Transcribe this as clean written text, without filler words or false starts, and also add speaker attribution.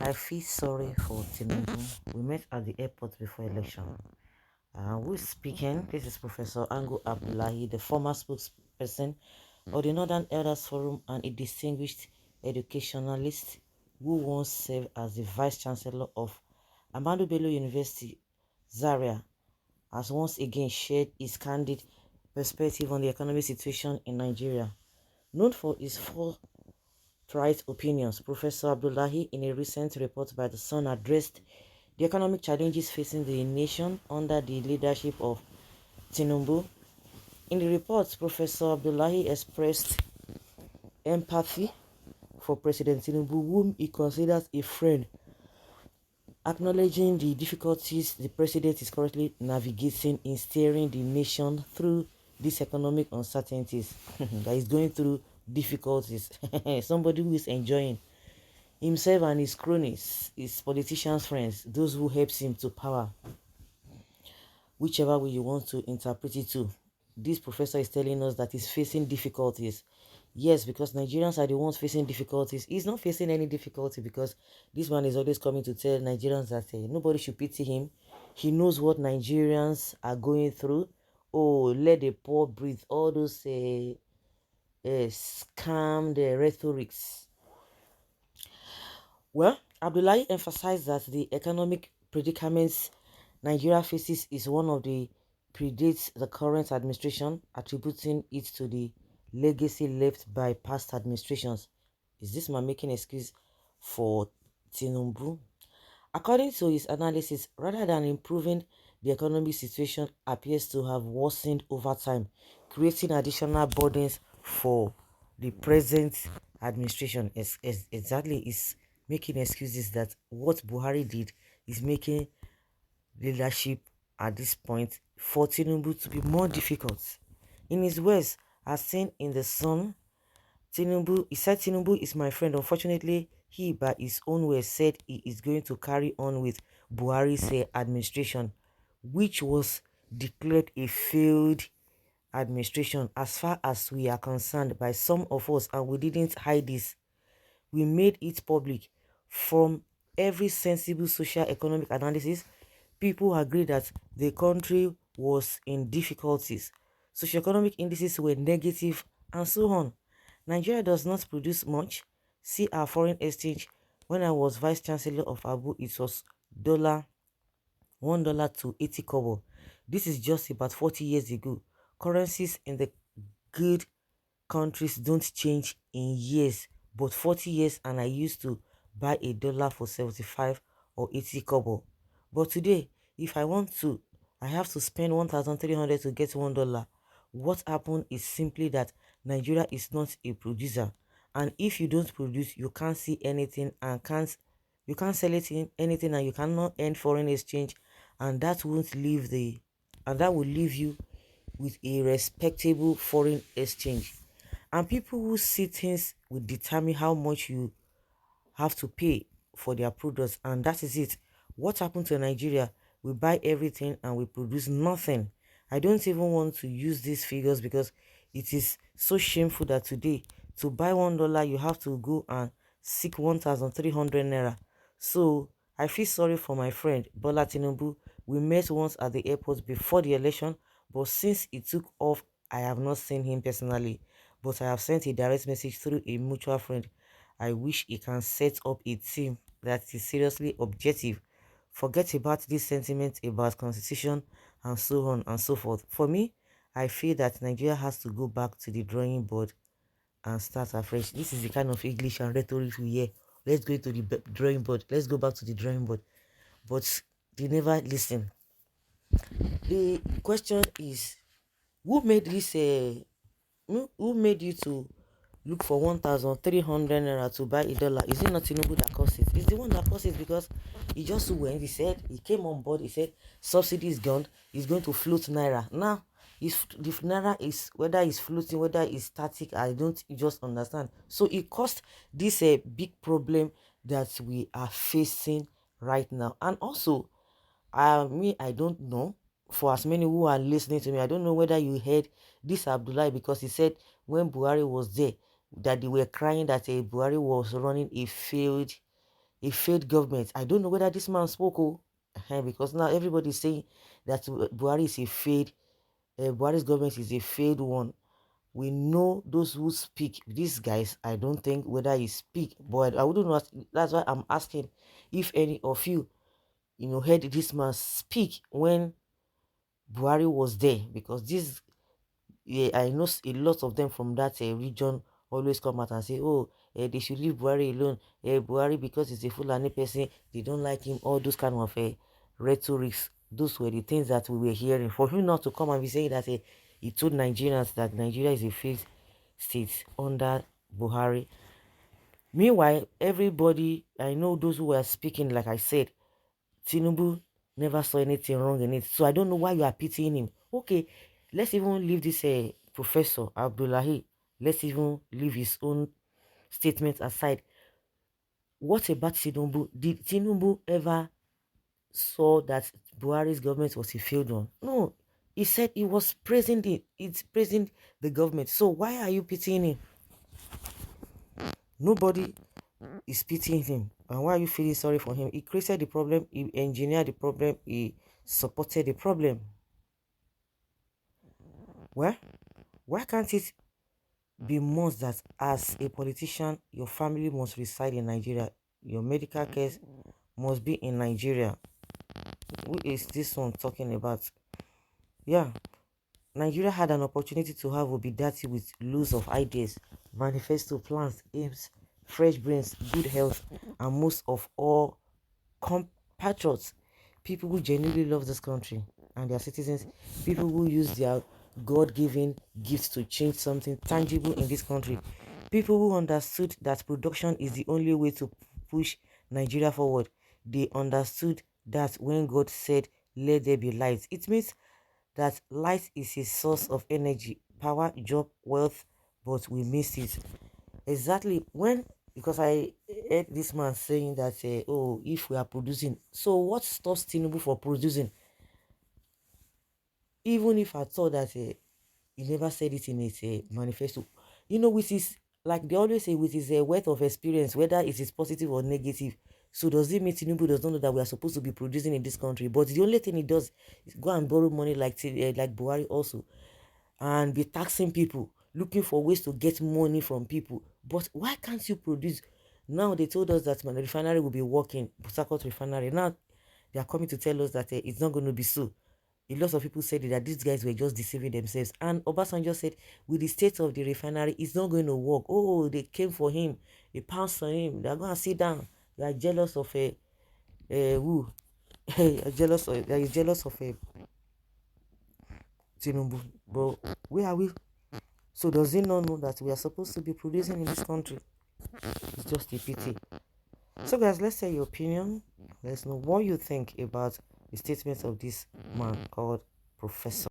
Speaker 1: I feel sorry for Tinubu. We met at the airport before election. Who is speaking? This is Professor Ango Abdullahi, the former spokesperson of the Northern Elders Forum and a distinguished educationalist who once served as the Vice Chancellor of Ahmadu Bello University, Zaria, has once again shared his candid perspective on the economic situation in Nigeria. Known for his forthright opinions, Professor Abdullahi, in a recent report by The Sun, addressed the economic challenges facing the nation under the leadership of Tinubu. In the report, Professor Abdullahi expressed empathy for President Tinubu, whom he considers a friend, acknowledging the difficulties the president is currently navigating in steering the nation through these economic uncertainties. That is going through difficulties. Somebody who is enjoying himself and his cronies, his politicians' friends, those who helps him to power, whichever way you want to interpret it to. This professor is telling us that he's facing difficulties. Yes, because Nigerians are the ones facing difficulties. He's not facing any difficulty because this man is always coming to tell Nigerians that nobody should pity him. He knows what Nigerians are going through. Oh, let the poor breathe. All those scam, the rhetorics. Well, Abdullahi emphasized that the economic predicaments Nigeria faces is one of the predates the current administration, attributing it to the legacy left by past administrations. Is this man making excuse for Tinubu? According to his analysis, rather than improving, the economic situation appears to have worsened over time, creating additional burdens for the present administration. Exactly, is making excuses that what Buhari did is making leadership at this point for Tinubu to be more difficult. In his words, as seen in The Sun, he said Tinubu is my friend. Unfortunately, he by his own words said he is going to carry on with Buhari's administration, which was declared a failed administration as far as we are concerned by some of us, and we didn't hide this. We made it public. From every sensible social economic analysis, people agree that the country was in difficulties. Socioeconomic indices were negative and so on. Nigeria does not produce much. See our foreign exchange. When I was vice chancellor of Abu, it was $1 to 80 kobo. This is just about 40 years ago. Currencies in the good countries don't change in years, but 40 years and I used to buy a dollar for 75 or 80 kobo. But today, if I want to, I have to spend 1,300 to get $1. What happened is simply that Nigeria is not a producer, and if you don't produce, you can't see anything and you can't sell it in anything, and you cannot earn foreign exchange, and that won't leave and that will leave you with a respectable foreign exchange. And people who see things will determine how much you have to pay for their products, and that is it. What happened to Nigeria? We buy everything and we produce nothing. I don't even want to use these figures because it is so shameful that today to buy $1 you have to go and seek 1,300 naira. So I feel sorry for my friend Bola Tinubu. We met once at the airport before the election, but since it took off, I have not seen him personally, but I have sent a direct message through a mutual friend. I wish he can set up a team that is seriously objective. Forget about this sentiment about constitution and so on and so forth. For me, I feel that Nigeria has to go back to the drawing board and start afresh. This is the kind of English and rhetoric we hear. Let's go to the drawing board. Let's go back to the drawing board. But they never listen. The question is, who made this? Who made you to look for 1,300 naira to buy a dollar? Is it not Tinubu that caused it? It's the one that caused it because he just went, he said, he came on board, he said, subsidy is gone, he's going to float naira. Now, if the naira is, whether it's floating, whether it's static, I don't just understand. So it caused this big problem that we are facing right now. And also, I don't know, for as many who are listening to me, I don't know whether you heard this Abdullah, because he said when Buhari was there that they were crying that Buhari was running a failed a failed government. I don't know whether this man spoke, because now everybody's saying that Buhari is a failed, Buhari's government is a failed one. We know those who speak. These guys, I don't think whether he speak, but I wouldn't know. That's why I'm asking if any of you, heard this man speak when Buhari was there, because this, yeah, I know a lot of them from that region always come out and say, oh, they should leave Buhari alone. Buhari, because he's a Fulani person, they don't like him. All those kind of rhetorics. Those were the things that we were hearing. For him not to come and be saying that he told Nigerians that Nigeria is a failed state under Buhari. Meanwhile, everybody, I know those who were speaking, like I said, Tinubu never saw anything wrong in it. So I don't know why you are pitying him. Okay, let's even leave this Professor Abdullahi. Let's even leave his own statement aside. What about Tinubu? Did Tinubu ever saw that Buhari's government was a failed one? No. He said he was praising the government. So why are you pitying him? Nobody is pitying him. And why are you feeling sorry for him? He created the problem, he engineered the problem, he supported the problem. Well, why can't it be must that as a politician, your family must reside in Nigeria, your medical care must be in Nigeria? Who is this one talking about? Yeah, Nigeria had an opportunity to have Obidati with loads of ideas, manifesto plans, aims, fresh brains, good health, and most of all, compatriots, people who genuinely love this country and their citizens, people who use their God-given gifts to change something tangible in this country, people who understood that production is the only way to push Nigeria forward. They understood that when God said, let there be light, it means that light is a source of energy, power, job, wealth, but we miss it. Exactly when, because I heard this man saying that, oh, if we are producing, so what stops Tinubu for producing? Even if I thought that he never said it in his manifesto, with his, like they always say, with his wealth of experience, whether it is positive or negative. So does it mean Tinubu does not know that we are supposed to be producing in this country? But the only thing he does is go and borrow money like Buhari also, and be taxing people, looking for ways to get money from people. But why can't you produce? Now they told us that my refinery will be working, Port refinery. Now they are coming to tell us that it's not going to be so. A lot of people said that these guys were just deceiving themselves. And Obasanjo said, with the state of the refinery, it's not going to work. Oh, they came for him. They pounced on him. They're going to sit down. They are jealous of who? They are jealous of Tinubu. But where are we? So does he not know that we are supposed to be producing in this country? It's just a pity. So guys, let's say your opinion. Let us know what you think about the statements of this man called Professor.